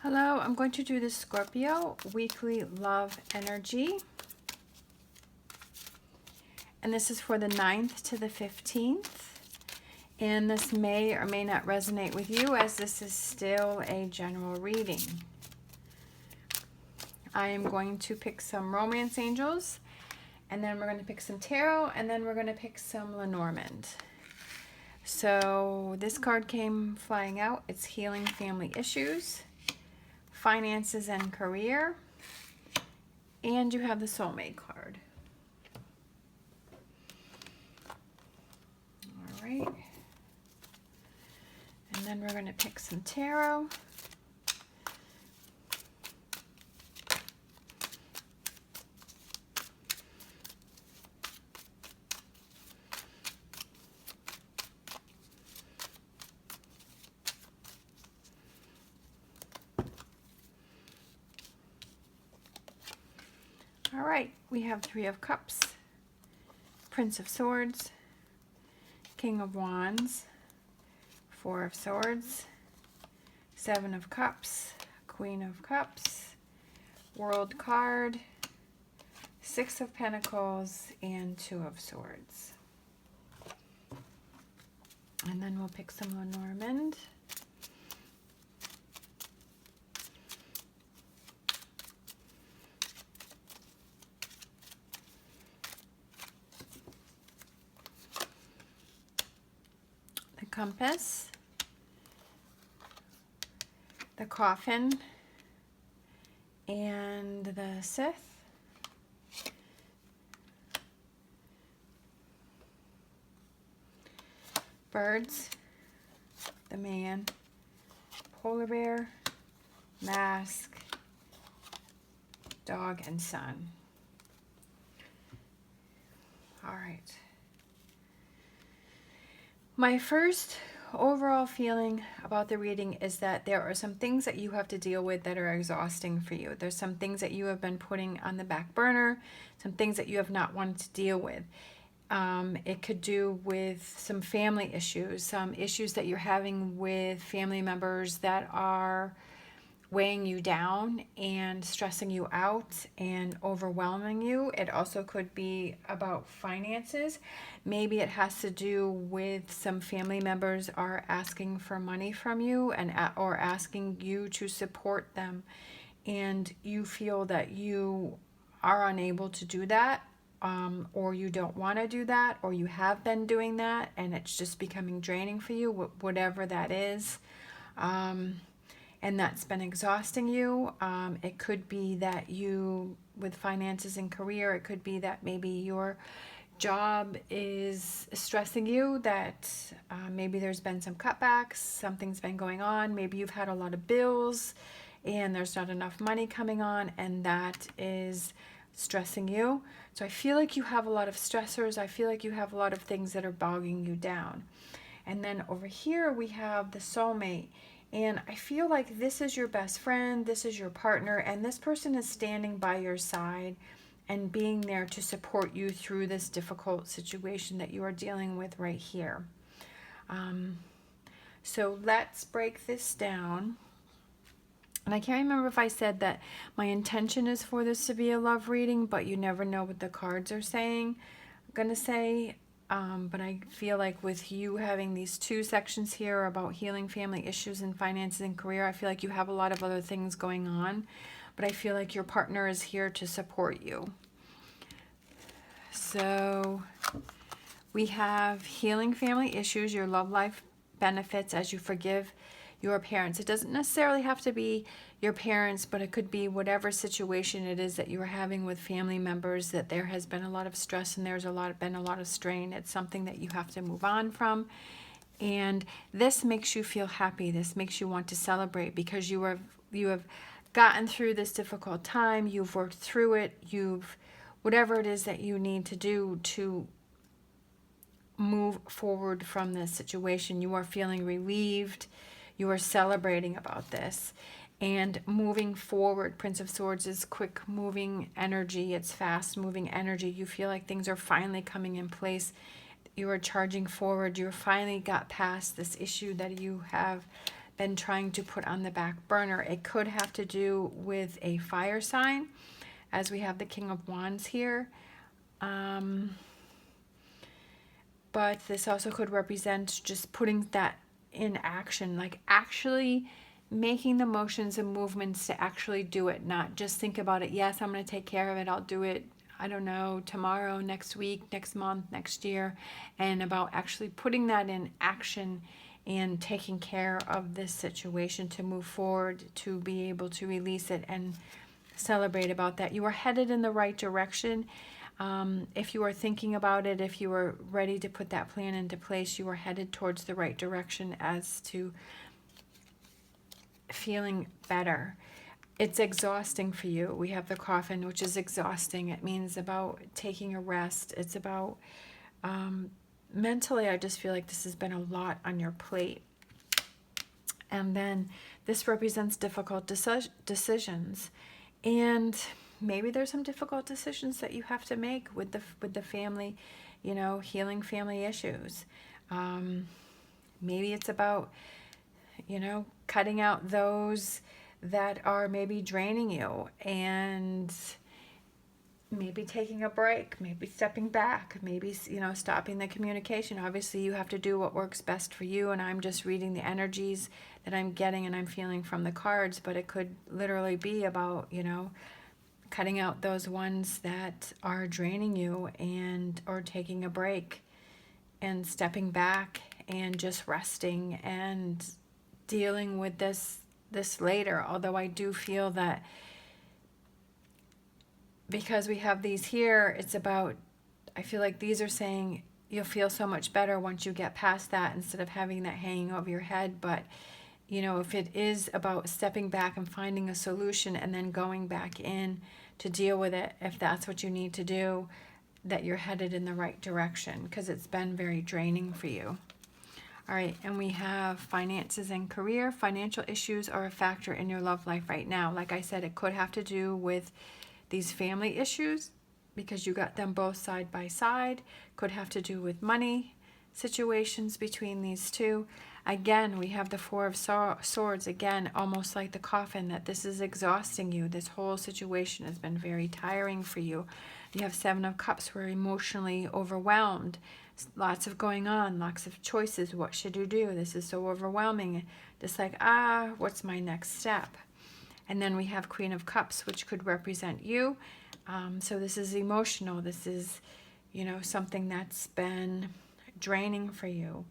Hello, I'm going to do the Scorpio weekly love energy. And this is for the 9th to the 15th. And this may or may not resonate with you, as this is still a general reading. I am going to pick some romance angels, and then we're going to pick some tarot, and then we're going to pick some Lenormand. So this card came flying out. It's healing family issues, finances and career, and you have the soulmate card. All right. And then we're going to pick some tarot. All right, we have Three of Cups, Prince of Swords, King of Wands, Four of Swords, Seven of Cups, Queen of Cups, World card, Six of Pentacles, and Two of Swords. And then we'll pick some Lenormand. The Compass, the Coffin, and the Sith. Birds, the Man, Polar Bear, Mask, Dog, and Sun. All right. My first overall feeling about the reading is that there are some things that you have to deal with that are exhausting for you. There's some things that you have been putting on the back burner, some things that you have not wanted to deal with. It could do with some family issues, some issues that you're having with family members that are weighing you down and stressing you out and overwhelming you. It also could be about finances. Maybe it has to do with some family members are asking for money from you and or asking you to support them, and you feel that you are unable to do that. Or you don't want to do that, or you have been doing that and it's just becoming draining for you, whatever that is. And that's been exhausting you. It could be that you, with finances and career, it could be that maybe your job is stressing you, that maybe there's been some cutbacks, something's been going on, maybe you've had a lot of bills and there's not enough money coming on, and that is stressing you. So I feel like you have a lot of stressors. I feel like you have a lot of things that are bogging you down. And then over here we have the soulmate. And I feel like this is your best friend, this is your partner, and this person is standing by your side and being there to support you through this difficult situation that you are dealing with right here. So let's break this down. And I can't remember if I said that my intention is for this to be a love reading, but you never know what the cards are saying. I'm going to say, but I feel like with you having these two sections here about healing family issues and finances and career, I feel like you have a lot of other things going on, but I feel like your partner is here to support you. So we have healing family issues, your love life benefits as you forgive your parents. It doesn't necessarily have to be your parents, but it could be whatever situation it is that you're having with family members, that there has been a lot of stress and there's been a lot of strain. It's something that you have to move on from. And this makes you feel happy. This makes you want to celebrate because you have gotten through this difficult time. You've worked through it. Whatever it is that you need to do to move forward from this situation, you are feeling relieved. You are celebrating about this and moving forward. Prince of Swords is quick moving energy. It's fast moving energy. You feel like things are finally coming in place. You are charging forward. You finally got past this issue that you have been trying to put on the back burner. It could have to do with a fire sign, as we have the King of Wands here. But this also could represent just putting that in action, like actually making the motions and movements to actually do it, not just think about it. Yes, I'm going to take care of it. I'll do it, I don't know, tomorrow, next week, next month, next year, and about actually putting that in action and taking care of this situation to move forward, to be able to release it and celebrate about that. You are headed in the right direction. If you are thinking about it, if you are ready to put that plan into place, you are headed towards the right direction as to feeling better. It's exhausting for you. We have the coffin, which is exhausting. It means about taking a rest. It's about mentally, I just feel like this has been a lot on your plate. And then this represents difficult decisions. And maybe there's some difficult decisions that you have to make with the family, you know, healing family issues. Maybe it's about, you know, cutting out those that are maybe draining you, and maybe taking a break, maybe stepping back, maybe, you know, stopping the communication. Obviously, you have to do what works best for you, and I'm just reading the energies that I'm getting and I'm feeling from the cards, but it could literally be about, you know, cutting out those ones that are draining you, and or taking a break and stepping back and just resting and dealing with this later. Although I do feel that because we have these here, it's about, I feel like these are saying you'll feel so much better once you get past that, instead of having that hanging over your head. But you know, if it is about stepping back and finding a solution and then going back in to deal with it, if that's what you need to do, that you're headed in the right direction, because it's been very draining for you. All right, and we have finances and career. Financial issues are a factor in your love life right now. Like I said, it could have to do with these family issues, because you got them both side by side. Could have to do with money situations between these two. Again, we have the Four of Swords, again, almost like the coffin, that this is exhausting you. This whole situation has been very tiring for you. You have Seven of Cups, where emotionally overwhelmed. Lots of going on, lots of choices. What should you do? This is so overwhelming. Just like, what's my next step? And then we have Queen of Cups, which could represent you. So this is emotional. This is, you know, something that's been draining for you.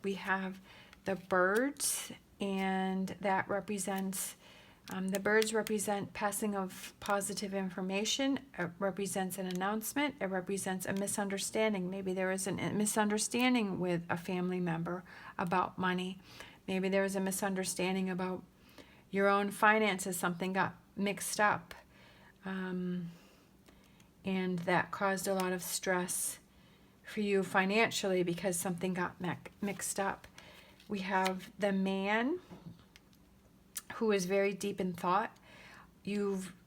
We have the birds, and that represents, the birds represent passing of positive information. It represents an announcement. It represents a misunderstanding. Maybe there is a misunderstanding with a family member about money. Maybe there is a misunderstanding about your own finances. Something got mixed up, and that caused a lot of stress for you financially because something got mixed up. We have the man, who is very deep in thought.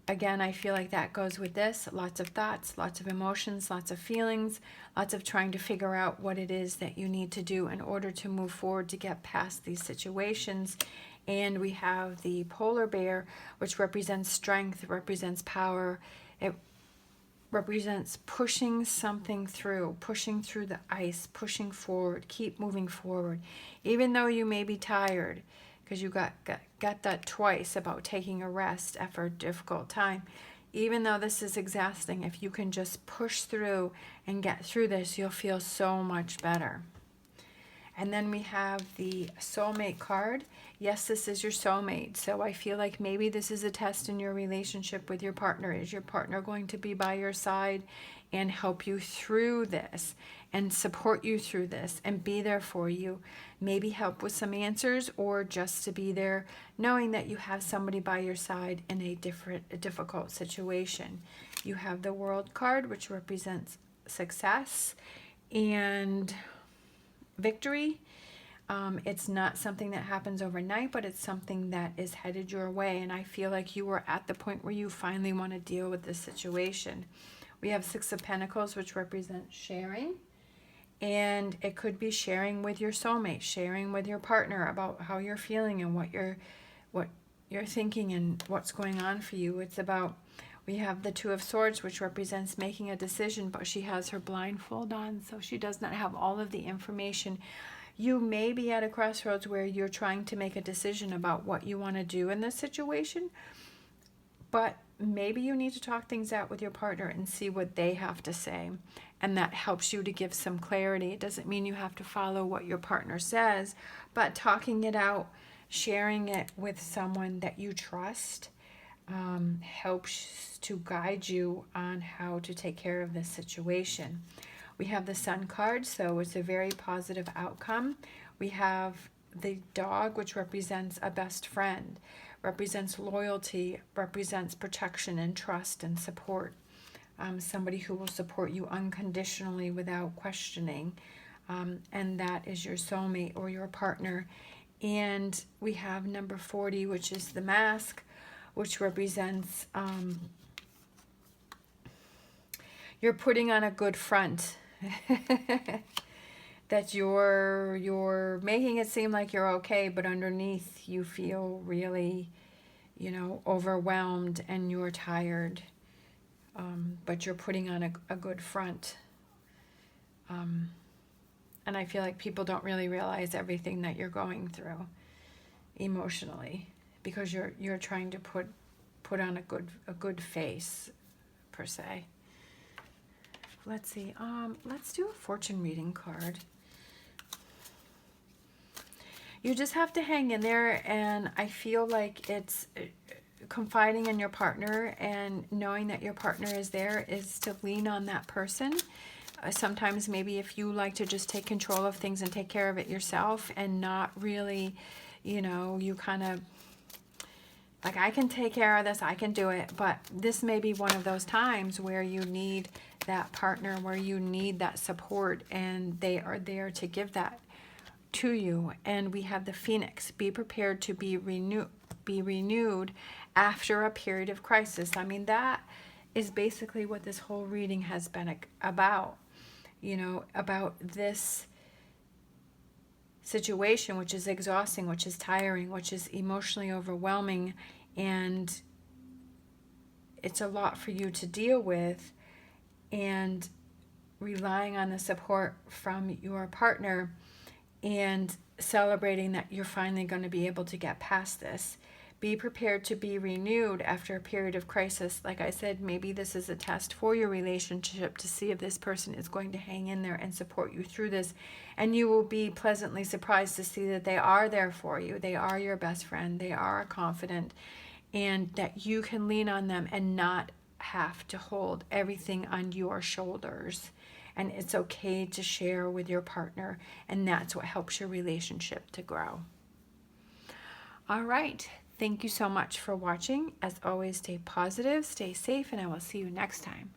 Again, I feel like that goes with this. Lots of thoughts, lots of emotions, lots of feelings, lots of trying to figure out what it is that you need to do in order to move forward to get past these situations. And we have the polar bear, which represents strength, represents power. It represents pushing something through, pushing through the ice, pushing forward, keep moving forward. Even though you may be tired, because you got that twice about taking a rest after a difficult time. Even though this is exhausting, if you can just push through and get through this, you'll feel so much better. And then we have the soulmate card. Yes, this is your soulmate. So I feel like maybe this is a test in your relationship with your partner. Is your partner going to be by your side and help you through this and support you through this and be there for you? Maybe help with some answers, or just to be there knowing that you have somebody by your side in a difficult situation. You have the World card, which represents success and victory. It's not something that happens overnight, but it's something that is headed your way. And I feel like you are at the point where you finally want to deal with this situation. We have Six of Pentacles, which represents sharing. And it could be sharing with your soulmate, sharing with your partner about how you're feeling and what you're thinking and what's going on for you. It's about, we have the Two of Swords, which represents making a decision, but she has her blindfold on, so she does not have all of the information. You may be at a crossroads where you're trying to make a decision about what you want to do in this situation, but maybe you need to talk things out with your partner and see what they have to say. And that helps you to give some clarity. It doesn't mean you have to follow what your partner says, but talking it out, sharing it with someone that you trust, helps to guide you on how to take care of this situation. We have the Sun card, so it's a very positive outcome. We have the Dog, which represents a best friend, represents loyalty, represents protection and trust and support. Somebody who will support you unconditionally without questioning. And that is your soulmate or your partner. And we have number 40, which is the Mask, which represents you're putting on a good front. That you're making it seem like you're okay, but underneath you feel really, overwhelmed and you're tired. But you're putting on a good front. And I feel like people don't really realize everything that you're going through emotionally, because you're trying to put on a good face, per se. Let's see. Let's do a fortune reading card. You just have to hang in there, and I feel like it's confiding in your partner and knowing that your partner is there is to lean on that person. Sometimes maybe if you like to just take control of things and take care of it yourself and not really, you kind of like, I can take care of this, I can do it, but this may be one of those times where you need that partner, where you need that support, and they are there to give that to you. And we have the Phoenix. Be prepared to be renewed after a period of crisis. I mean, that is basically what this whole reading has been about. About this situation, which is exhausting, which is tiring, which is emotionally overwhelming, and it's a lot for you to deal with, and relying on the support from your partner and celebrating that you're finally going to be able to get past this. Be prepared to be renewed after a period of crisis. Like I said, maybe this is a test for your relationship to see if this person is going to hang in there and support you through this. And you will be pleasantly surprised to see that they are there for you. They are your best friend. They are confident, and that you can lean on them and not have to hold everything on your shoulders. And it's okay to share with your partner, and that's what helps your relationship to grow. All right. Thank you so much for watching. As always, stay positive, stay safe, and I will see you next time.